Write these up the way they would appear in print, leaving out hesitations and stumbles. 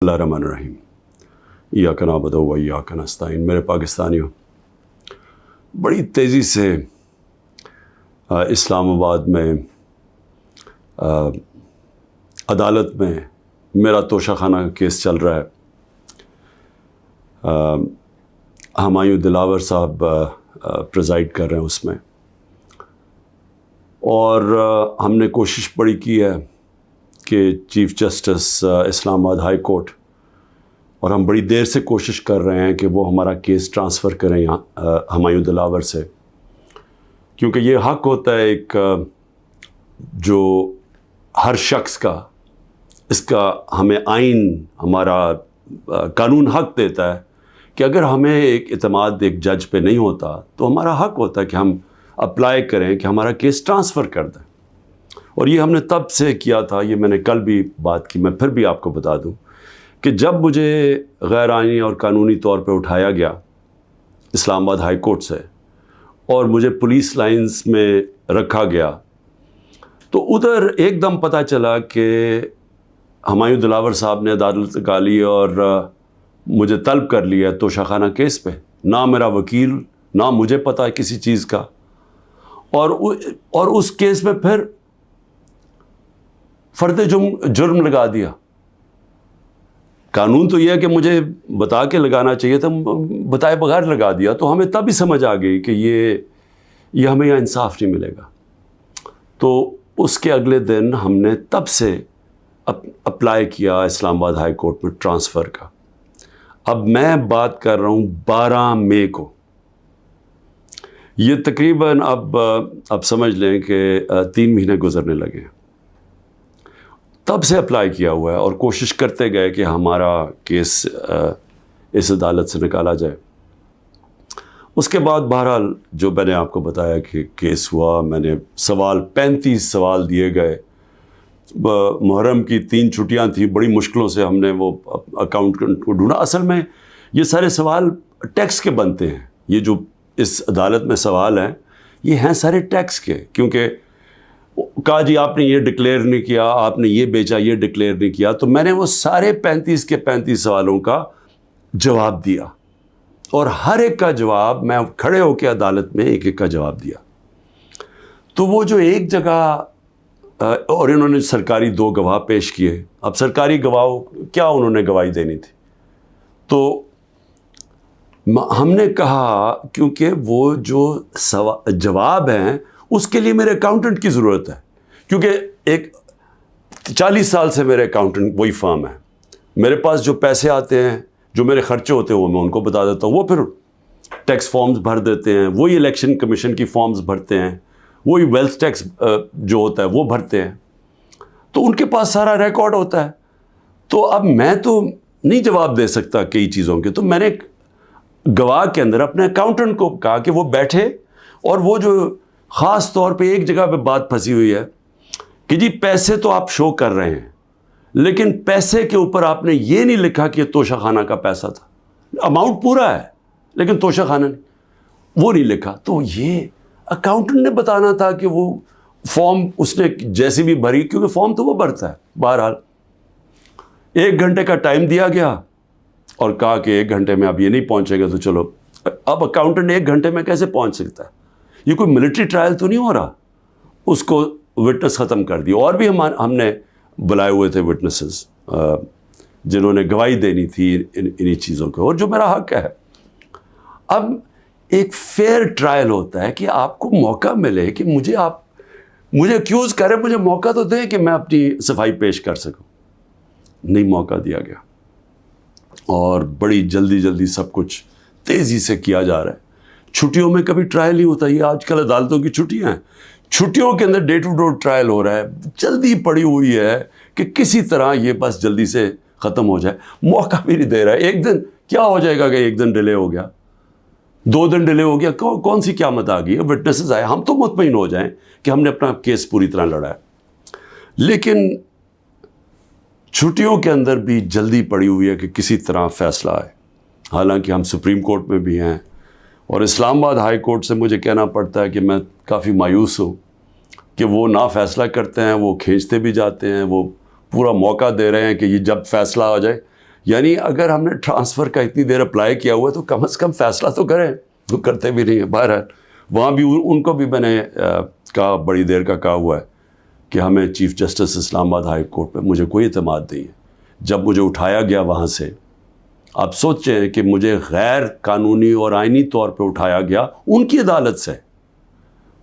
اللہ الرحمن الرحیم ایاک نعبد و ایاک نستعین۔ میرے پاکستانیوں، بڑی تیزی سے اسلام آباد میں عدالت میں میرا توشہ خانہ کا کیس چل رہا ہے۔ ہمایوں دلاور صاحب پریزائڈ کر رہے ہیں اس میں، اور ہم نے کوشش بڑی کی ہے کہ چیف جسٹس اسلام آباد ہائی کورٹ، اور ہم بڑی دیر سے کوشش کر رہے ہیں کہ وہ ہمارا کیس ٹرانسفر کریں یہاں ہمایوں دلاور سے، کیونکہ یہ حق ہوتا ہے ایک جو ہر شخص کا، اس کا ہمیں آئین، ہمارا قانون حق دیتا ہے کہ اگر ہمیں ایک اعتماد ایک جج پہ نہیں ہوتا تو ہمارا حق ہوتا ہے کہ ہم اپلائی کریں کہ ہمارا کیس ٹرانسفر کر دیں۔ اور یہ ہم نے تب سے کیا تھا، یہ میں نے کل بھی بات کی، میں پھر بھی آپ کو بتا دوں کہ جب مجھے غیر آئینی اور قانونی طور پہ اٹھایا گیا اسلام آباد ہائی کورٹ سے اور مجھے پولیس لائنز میں رکھا گیا، تو ادھر ایک دم پتہ چلا کہ ہمایوں دلاور صاحب نے عدالت لگا لی اور مجھے طلب کر لیا توشہ خانہ کیس پہ، نہ میرا وکیل، نہ مجھے پتہ ہے کسی چیز کا، اور اس کیس میں پھر فرد جرم لگا دیا۔ قانون تو یہ ہے کہ مجھے بتا کے لگانا چاہیے تھا، بتائے بغیر لگا دیا، تو ہمیں تب ہی سمجھ آ گئی کہ یہ ہمیں یہاں انصاف نہیں ملے گا۔ تو اس کے اگلے دن ہم نے تب سے اپلائی کیا اسلام آباد ہائی کورٹ میں ٹرانسفر کا۔ اب میں بات کر رہا ہوں 12 مئی کو، یہ تقریباً اب سمجھ لیں کہ 3 مہینے گزرنے لگے ہیں۔ تب سے اپلائی کیا ہوا ہے اور کوشش کرتے گئے کہ ہمارا کیس اس عدالت سے نکالا جائے۔ اس کے بعد بہرحال جو میں نے آپ کو بتایا کہ کیس ہوا، میں نے 35 سوال دیے گئے۔ محرم کی 3 چھٹیاں تھیں، بڑی مشکلوں سے ہم نے وہ اکاؤنٹنٹ کو ڈھونڈا۔ اصل میں یہ سارے سوال ٹیکس کے بنتے ہیں، یہ جو اس عدالت میں سوال ہیں یہ ہیں سارے ٹیکس کے، کیونکہ کہا جی آپ نے یہ ڈکلیئر نہیں کیا، آپ نے یہ بیچا، یہ ڈکلیئر نہیں کیا، تو میں نے وہ سارے 35 کے 35 سوالوں کا جواب دیا، اور ہر ایک کا جواب میں کھڑے ہو کے عدالت میں ایک ایک کا جواب دیا۔ تو وہ جو ایک جگہ، اور انہوں نے سرکاری 2 گواہ پیش کیے، اب سرکاری گواہ کیا انہوں نے گواہی دینی تھی، تو ہم نے کہا کیونکہ وہ جو جواب ہیں اس کے لیے میرے اکاؤنٹنٹ کی ضرورت ہے، کیونکہ ایک 40 سال سے میرے اکاؤنٹنٹ وہی فرم ہے، میرے پاس جو پیسے آتے ہیں، جو میرے خرچے ہوتے ہیں وہ میں ان کو بتا دیتا ہوں، وہ پھر ٹیکس فارمز بھر دیتے ہیں، وہی الیکشن کمیشن کی فارمز بھرتے ہیں، وہی ویلتھ ٹیکس جو ہوتا ہے وہ بھرتے ہیں، تو ان کے پاس سارا ریکارڈ ہوتا ہے۔ تو اب میں تو نہیں جواب دے سکتا کئی چیزوں کے، تو میں نے گواہ کے اندر اپنے اکاؤنٹنٹ کو کہا کہ وہ بیٹھے، اور وہ جو خاص طور پہ ایک جگہ پہ بات پھنسی ہوئی ہے کہ جی پیسے تو آپ شو کر رہے ہیں، لیکن پیسے کے اوپر آپ نے یہ نہیں لکھا کہ یہ توشہ خانہ کا پیسہ تھا، اماؤنٹ پورا ہے لیکن توشہ خانہ وہ نہیں لکھا۔ تو یہ اکاؤنٹنٹ نے بتانا تھا کہ وہ فارم اس نے جیسی بھی بھری، کیونکہ فارم تو وہ بھرتا ہے۔ بہرحال 1 گھنٹے کا ٹائم دیا گیا اور کہا کہ 1 گھنٹے میں اب یہ نہیں پہنچے گا تو چلو۔ اب اکاؤنٹنٹ 1 گھنٹے میں کیسے پہنچ سکتا ہے؟ یہ کوئی ملٹری ٹرائل تو نہیں ہو رہا۔ اس کو وٹنس ختم کر دی، اور بھی ہم نے بلائے ہوئے تھے وٹنسز جنہوں نے گواہی دینی تھی انہی چیزوں کو، اور جو میرا حق ہے۔ اب ایک فیئر ٹرائل ہوتا ہے کہ آپ کو موقع ملے کہ مجھے ایکیوز کریں، مجھے موقع تو دیں کہ میں اپنی صفائی پیش کر سکوں۔ نہیں موقع دیا گیا، اور بڑی جلدی سب کچھ تیزی سے کیا جا رہا ہے۔ چھٹیوں میں کبھی ٹرائل نہیں ہوتا، یہ آج کل عدالتوں کی چھٹیاں ہیں، چھٹیوں کے another day to day trial ہو رہا ہے، جلدی پڑی ہوئی ہے کہ کسی طرح یہ بس جلدی سے ختم ہو جائے، موقع بھی نہیں دے رہا ہے۔ 1 دن کیا ہو جائے گا کہ 1 دن ڈیلے ہو گیا، 2 دن ڈیلے ہو گیا، کون سی قیامت آ گئی ہے؟ وٹنسز آئے، ہم تو مطمئن ہو جائیں کہ ہم نے اپنا کیس پوری طرح لڑا ہے، لیکن چھٹیوں کے اندر بھی جلدی پڑی ہوئی ہے کہ کسی طرح فیصلہ آئے۔ حالانکہ ہم سپریم کورٹ میں بھی ہیں، اور اسلام آباد ہائی کورٹ سے مجھے کہنا پڑتا ہے کہ میں کافی مایوس ہوں کہ وہ نہ فیصلہ کرتے ہیں، وہ کھینچتے بھی جاتے ہیں، وہ پورا موقع دے رہے ہیں کہ یہ جب فیصلہ ہو جائے، یعنی اگر ہم نے ٹرانسفر کا اتنی دیر اپلائی کیا ہوا ہے تو کم از کم فیصلہ تو کریں، تو کرتے بھی نہیں ہیں. بہرحال وہاں بھی ان کو بھی میں نے کہا، بڑی دیر کا کہا ہوا ہے کہ ہمیں چیف جسٹس اسلام آباد ہائی کورٹ پہ مجھے کوئی اعتماد نہیں ہے. جب مجھے اٹھایا گیا وہاں سے، آپ سوچیں کہ مجھے غیر قانونی اور آئینی طور پہ اٹھایا گیا ان کی عدالت سے،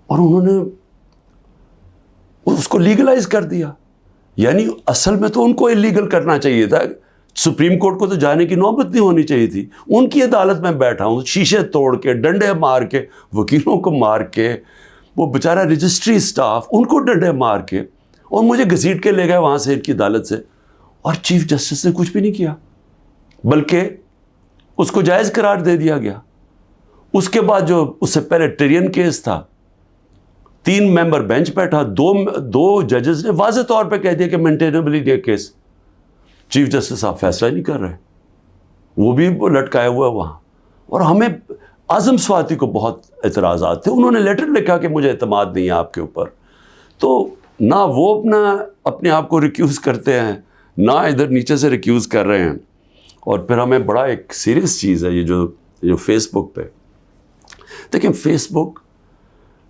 اور انہوں نے اس کو لیگلائز کر دیا. یعنی اصل میں تو ان کو اللیگل کرنا چاہیے تھا. سپریم کورٹ کو تو جانے کی نوبت نہیں ہونی چاہیے تھی. ان کی عدالت میں بیٹھا ہوں، شیشے توڑ کے، ڈنڈے مار کے، وکیلوں کو مار کے، وہ بیچارہ رجسٹری سٹاف ان کو ڈنڈے مار کے، اور مجھے گھسیٹ کے لے گئے وہاں سے ان کی عدالت سے. اور چیف جسٹس نے کچھ بھی نہیں کیا، بلکہ اس کو جائز قرار دے دیا گیا. اس کے بعد جو اس سے پہلے ٹرین کیس تھا، 3 ممبر بینچ بیٹھا، دو ججز نے واضح طور پہ کہہ دیا کہ مینٹینیبل ہے کیس. چیف جسٹس صاحب فیصلہ نہیں کر رہے، وہ بھی لٹکائے ہوا ہے وہاں. اور ہمیں اعظم سواتی کو بہت اعتراضات تھے. انہوں نے لیٹر لکھا کہ مجھے اعتماد نہیں ہے آپ کے اوپر. تو نہ وہ اپنے آپ کو ریکیوز کرتے ہیں، نہ ادھر نیچے سے ریکیوز کر رہے ہیں. اور پھر ہمیں بڑا ایک سیریس چیز ہے یہ جو فیس بک پہ دیکھیں، فیس بک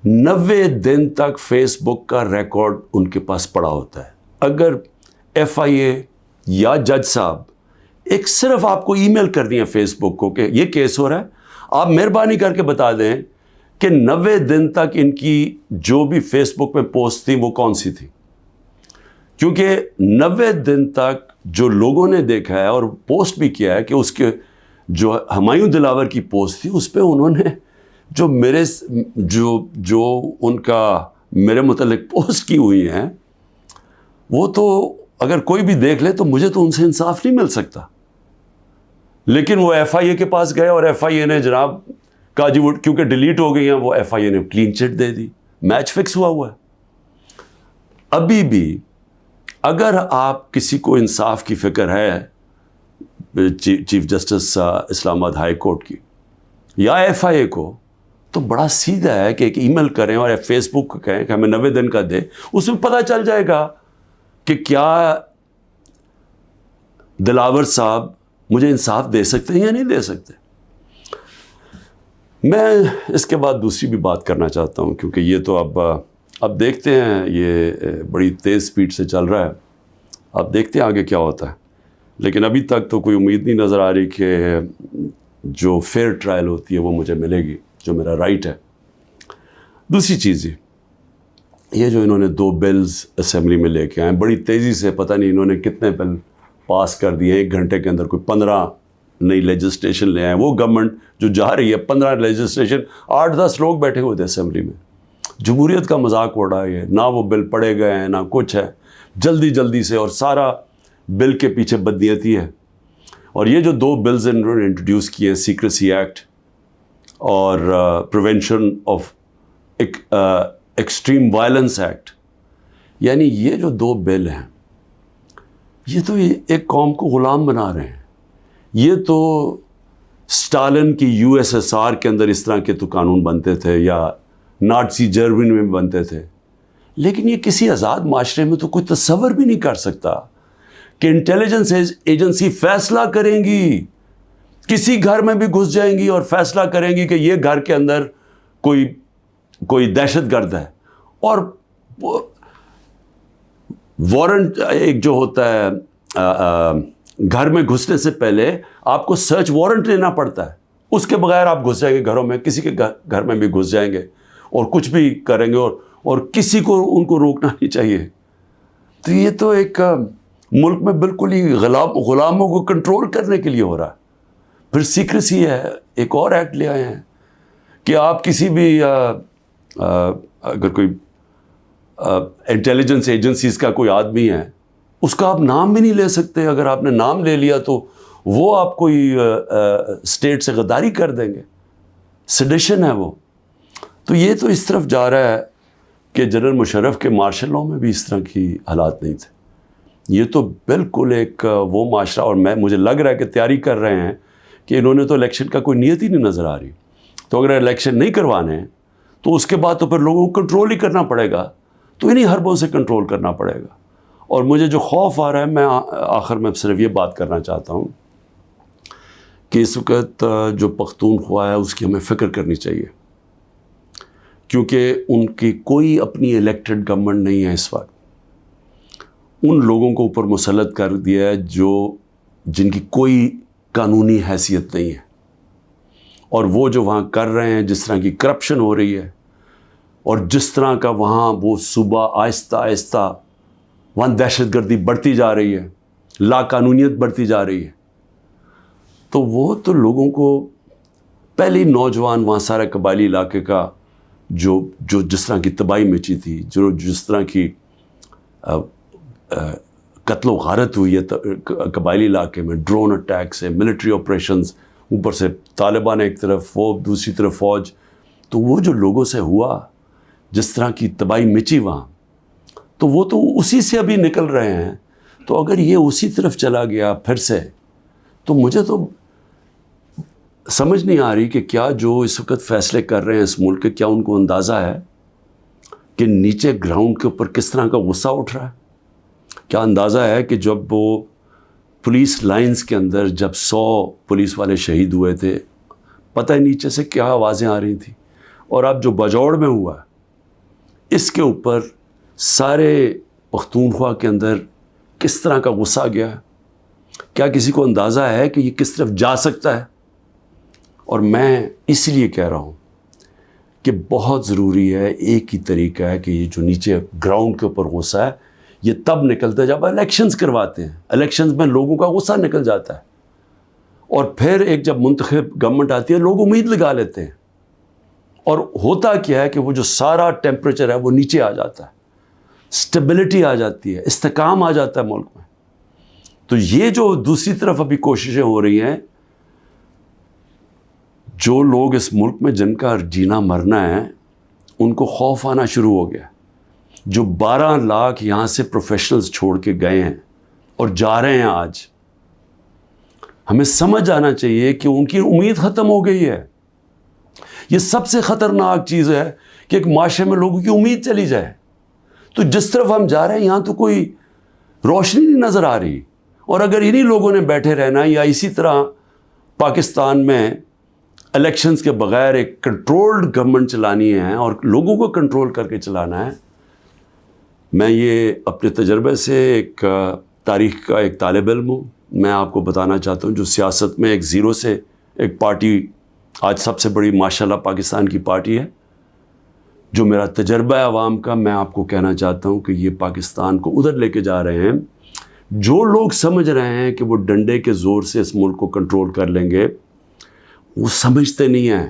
90 دن تک فیس بک کا ریکارڈ ان کے پاس پڑا ہوتا ہے. اگر FIA یا جج صاحب ایک صرف آپ کو ای میل کر دیا فیس بک کو کہ یہ کیس ہو رہا ہے، آپ مہربانی کر کے بتا دیں کہ 90 دن تک ان کی جو بھی فیس بک میں پوسٹ تھی وہ کون سی تھی. کیونکہ 90 دن تک جو لوگوں نے دیکھا ہے اور پوسٹ بھی کیا ہے کہ اس کے جو ہمایوں دلاور کی پوسٹ تھی، اس پہ انہوں نے جو ان کا میرے متعلق پوسٹ کی ہوئی ہیں، وہ تو اگر کوئی بھی دیکھ لے تو مجھے تو ان سے انصاف نہیں مل سکتا. لیکن وہ FIA کے پاس گئے اور FIA نے جناب کہا جی وہ کیونکہ ڈیلیٹ ہو گئی ہیں، وہ FIA نے کلین چٹ دے دی. میچ فکس ہوا ہے. ابھی بھی اگر آپ کسی کو انصاف کی فکر ہے چیف جسٹس اسلام آباد ہائی کورٹ کی یا FIA کو، تو بڑا سیدھا ہے کہ ایک ای میل کریں اور فیس بک کو کہیں کہ ہمیں 90 دن کا دے. اس میں پتہ چل جائے گا کہ کیا دلاور صاحب مجھے انصاف دے سکتے ہیں یا نہیں دے سکتے. میں اس کے بعد دوسری بھی بات کرنا چاہتا ہوں، کیونکہ یہ تو اب دیکھتے ہیں، یہ بڑی تیز سپیڈ سے چل رہا ہے. اب دیکھتے ہیں آگے کیا ہوتا ہے. لیکن ابھی تک تو کوئی امید نہیں نظر آ رہی کہ جو فیئر ٹرائل ہوتی ہے وہ مجھے ملے گی، جو میرا رائٹ ہے. دوسری چیز یہ جو انہوں نے 2 بلز اسمبلی میں لے کے آئے بڑی تیزی سے، پتہ نہیں انہوں نے کتنے بل پاس کر دیے 1 گھنٹے کے اندر. کوئی 15 نئی لیجسلیشن لے آئے. وہ گورنمنٹ جو جا رہی ہے 15 لیجسلیشن، 8-10 لوگ بیٹھے ہوئے تھے اسمبلی میں. جمہوریت کا مذاق اڑا ہے. نہ وہ بل پڑھے گئے ہیں، نہ کچھ ہے. جلدی سے، اور سارا بل کے پیچھے بدنیتی ہے. اور یہ جو 2 بلز انہوں نے انٹروڈیوس کیے ہیں، سیکریسی ایکٹ اور prevention of extreme violence act, یعنی یہ جو 2 بل ہیں، یہ تو ایک قوم کو غلام بنا رہے ہیں. یہ تو اسٹالن کی USSR کے اندر اس طرح کے تو قانون بنتے تھے، یا نازی جرمنی میں بنتے تھے. لیکن یہ کسی آزاد معاشرے میں تو کوئی تصور بھی نہیں کر سکتا کہ انٹیلیجنس ایجنسی فیصلہ کریں گی، کسی گھر میں بھی گھس جائیں گی اور فیصلہ کریں گی کہ یہ گھر کے اندر کوئی دہشت گرد ہے. اور وارنٹ ایک جو ہوتا ہے، گھر میں گھسنے سے پہلے آپ کو سرچ وارنٹ لینا پڑتا ہے. اس کے بغیر آپ گھس جائیں گے گھروں میں، کسی کے گھر میں بھی گھس جائیں گے اور کچھ بھی کریں گے، اور کسی کو ان کو روکنا نہیں چاہیے. تو یہ تو ایک ملک میں بالکل ہی غلاموں کو کنٹرول کرنے کے لیے ہو رہا ہے. پھر سیکریسی ہے، ایک اور ایکٹ لے آئے ہیں کہ آپ کسی بھی اگر کوئی انٹیلیجنس ایجنسیز کا کوئی آدمی ہے، اس کا آپ نام بھی نہیں لے سکتے. اگر آپ نے نام لے لیا تو وہ آپ کوئی اسٹیٹ سے غداری کر دیں گے. سیڈیشن ہے وہ. تو یہ تو اس طرف جا رہا ہے کہ جنرل مشرف کے مارشل لاء میں بھی اس طرح کی حالات نہیں تھے. یہ تو بالکل ایک وہ معاشرہ، اور مجھے لگ رہا ہے کہ تیاری کر رہے ہیں کہ انہوں نے تو الیکشن کا کوئی نیت ہی نہیں نظر آ رہی. تو اگر الیکشن نہیں کروانے تو اس کے بعد تو پھر لوگوں کو کنٹرول ہی کرنا پڑے گا. تو انہی حربوں سے کنٹرول کرنا پڑے گا. اور مجھے جو خوف آ رہا ہے، میں آخر میں صرف یہ بات کرنا چاہتا ہوں کہ اس وقت جو پختونخوا ہے اس کی ہمیں فکر کرنی چاہیے، کیونکہ ان کی کوئی اپنی الیکٹڈ گورنمنٹ نہیں ہے اس وقت. ان لوگوں کو اوپر مسلط کر دیا ہے جن کی کوئی قانونی حیثیت نہیں ہے، اور وہ جو وہاں کر رہے ہیں، جس طرح کی کرپشن ہو رہی ہے اور جس طرح کا وہاں وہ صوبہ آہستہ آہستہ وہاں دہشت گردی بڑھتی جا رہی ہے، لا قانونیت بڑھتی جا رہی ہے، تو وہ تو لوگوں کو پہلے ہی نوجوان وہاں سارے قبائلی علاقے کا جو جس طرح کی تباہی مچی تھی، جس طرح کی قتل و غارت ہوئی ہے قبائلی علاقے میں، ڈرون اٹیک سے، ملٹری آپریشنز، اوپر سے طالبان ایک طرف، وہ دوسری طرف فوج، تو وہ جو لوگوں سے ہوا، جس طرح کی تباہی مچی وہاں، تو وہ تو اسی سے ابھی نکل رہے ہیں. تو اگر یہ اسی طرف چلا گیا پھر سے، تو مجھے تو سمجھ نہیں آ رہی کہ کیا جو اس وقت فیصلے کر رہے ہیں اس ملک کے، کیا ان کو اندازہ ہے کہ نیچے گراؤنڈ کے اوپر کس طرح کا غصہ اٹھ رہا ہے؟ کیا اندازہ ہے کہ جب وہ پولیس لائنز کے اندر جب 100 پولیس والے شہید ہوئے تھے، پتہ ہے نیچے سے کیا آوازیں آ رہی تھیں؟ اور اب جو بجوڑ میں ہوا، اس کے اوپر سارے پختونخوا کے اندر کس طرح کا غصہ گیا ہے؟ کیا کسی کو اندازہ ہے کہ یہ کس طرف جا سکتا ہے؟ اور میں اس لیے کہہ رہا ہوں کہ بہت ضروری ہے، ایک ہی طریقہ ہے کہ یہ جو نیچے گراؤنڈ کے اوپر غصہ ہے، یہ تب نکلتا ہے جب الیکشنز کرواتے ہیں. الیکشنز میں لوگوں کا غصہ نکل جاتا ہے، اور پھر ایک جب منتخب گورنمنٹ آتی ہے، لوگ امید لگا لیتے ہیں، اور ہوتا کیا ہے کہ وہ جو سارا ٹیمپریچر ہے وہ نیچے آ جاتا ہے، اسٹیبلٹی آ جاتی ہے، استحکام آ جاتا ہے ملک میں. تو یہ جو دوسری طرف ابھی کوششیں ہو رہی ہیں، جو لوگ اس ملک میں جن کا جینا مرنا ہے، ان کو خوف آنا شروع ہو گیا. جو 12 لاکھ یہاں سے پروفیشنلز چھوڑ کے گئے ہیں اور جا رہے ہیں، آج ہمیں سمجھ آنا چاہیے کہ ان کی امید ختم ہو گئی ہے. یہ سب سے خطرناک چیز ہے کہ ایک معاشرے میں لوگوں کی امید چلی جائے. تو جس طرف ہم جا رہے ہیں، یہاں تو کوئی روشنی نہیں نظر آ رہی. اور اگر انہی لوگوں نے بیٹھے رہنا یا اسی طرح پاکستان میں الیکشنز کے بغیر ایک کنٹرولڈ گورنمنٹ چلانی ہے اور لوگوں کو کنٹرول کر کے چلانا ہے، میں یہ اپنے تجربے سے ایک تاریخ کا ایک طالب علم ہوں، میں آپ کو بتانا چاہتا ہوں، جو سیاست میں ایک زیرو سے ایک پارٹی آج سب سے بڑی ماشاءاللہ پاکستان کی پارٹی ہے، جو میرا تجربہ ہے عوام کا، میں آپ کو کہنا چاہتا ہوں کہ یہ پاکستان کو ادھر لے کے جا رہے ہیں. جو لوگ سمجھ رہے ہیں کہ وہ ڈنڈے کے زور سے اس ملک کو کنٹرول کر لیں گے، وہ سمجھتے نہیں ہیں،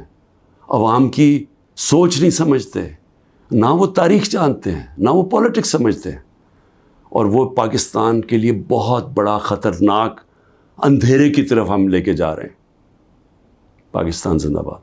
عوام کی سوچ نہیں سمجھتے، نہ وہ تاریخ جانتے ہیں، نہ وہ پولیٹکس سمجھتے ہیں، اور وہ پاکستان کے لیے بہت بڑا خطرناک اندھیرے کی طرف ہم لے کے جا رہے ہیں. پاکستان زندہ باد.